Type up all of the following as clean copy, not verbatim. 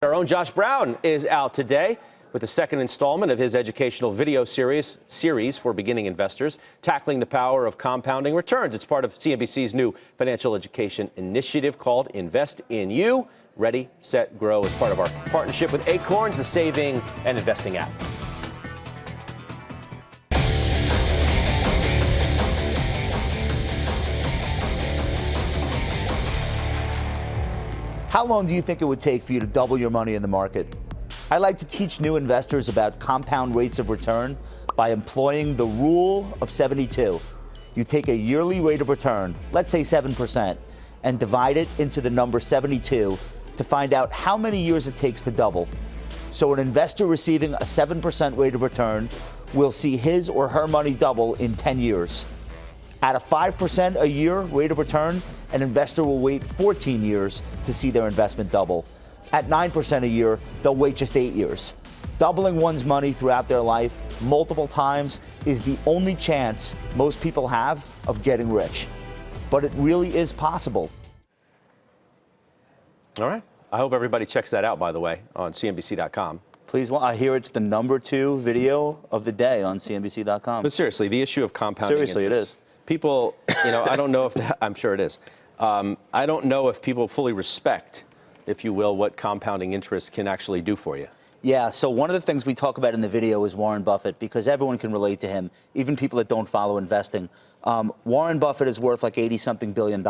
Our own Josh Brown is out today with the second installment of his educational video series for beginning investors, tackling the power of compounding returns. It's part of CNBC's new financial education initiative called Invest in You. Ready, Set, Grow is part of our partnership with Acorns, the saving and investing app. How long do you think it would take for you to double your money in the market? I like to teach new investors about compound rates of return by employing the rule of 72. You take a yearly rate of return, let's say 7%, and divide it into the number 72 to find out how many years it takes to double. So an investor receiving a 7% rate of return will see his or her money double in 10 years. At a 5% a year rate of return, an investor will wait 14 years to see their investment double. At 9% a year, they'll wait just 8 years. Doubling one's money throughout their life multiple times is the only chance most people have of getting rich. But it really is possible. All right. I hope everybody checks that out, by the way, on CNBC.com. Please, I hear it's the #2 video of the day on CNBC.com. But seriously, the issue of compounding Seriously, interest. it is. People, I don't know if that, I'm sure it is. I don't know if people fully respect, if you will, what compounding interest can actually do for you. Yeah, so one of the things we talk about in the video is Warren Buffett, because everyone can relate to him, even people that don't follow investing. Warren Buffett is worth like $80-something billion.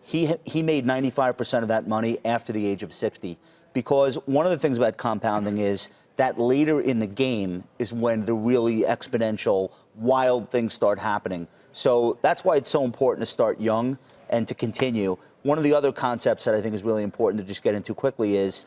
He made 95% of that money after the age of 60, because one of the things about compounding is that later in the game is when the really exponential, wild things start happening. So that's why it's so important to start young and to continue. One of the other concepts that I think is really important to just get into quickly is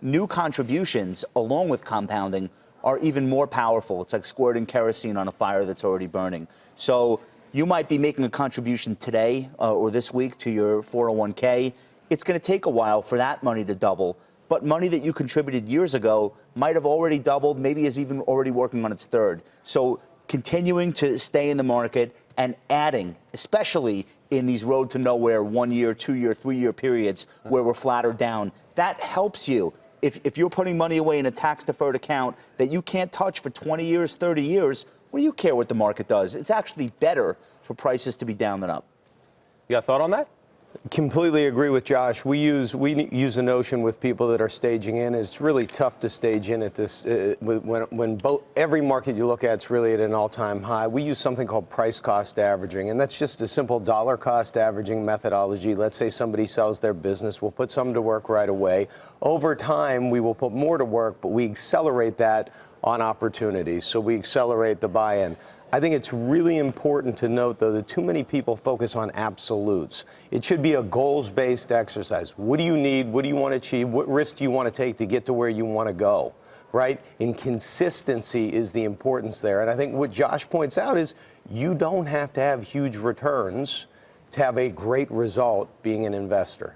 new contributions, along with compounding, are even more powerful. It's like squirting kerosene on a fire that's already burning. So you might be making a contribution today or this week to your 401k. It's going to take a while for that money to double. But money that you contributed years ago might have already doubled, maybe is even already working on its third. So continuing to stay in the market and adding, especially in these road to nowhere 1 year, 2 year, 3 year periods where we're flat or down, that helps you. If you're putting money away in a tax deferred account that you can't touch for 20 years, 30 years, what do you care what the market does? It's actually better for prices to be down than up. You got a thought on that? Completely agree with Josh. We use a notion with people that are staging in. It's really tough to stage in at this when every market you look at is really at an all-time high. We use something called price cost averaging, and that's just a simple dollar cost averaging methodology. Let's say somebody sells their business, we'll put some to work right away. Over time, we will put more to work, but we accelerate that on opportunities. So we accelerate the buy-in. I think it's really important to note, though, that too many people focus on absolutes. It should be a goals-based exercise. What do you need? What do you want to achieve? What risk do you want to take to get to where you want to go, right? And consistency is the importance there. And I think what Josh points out is you don't have to have huge returns to have a great result being an investor.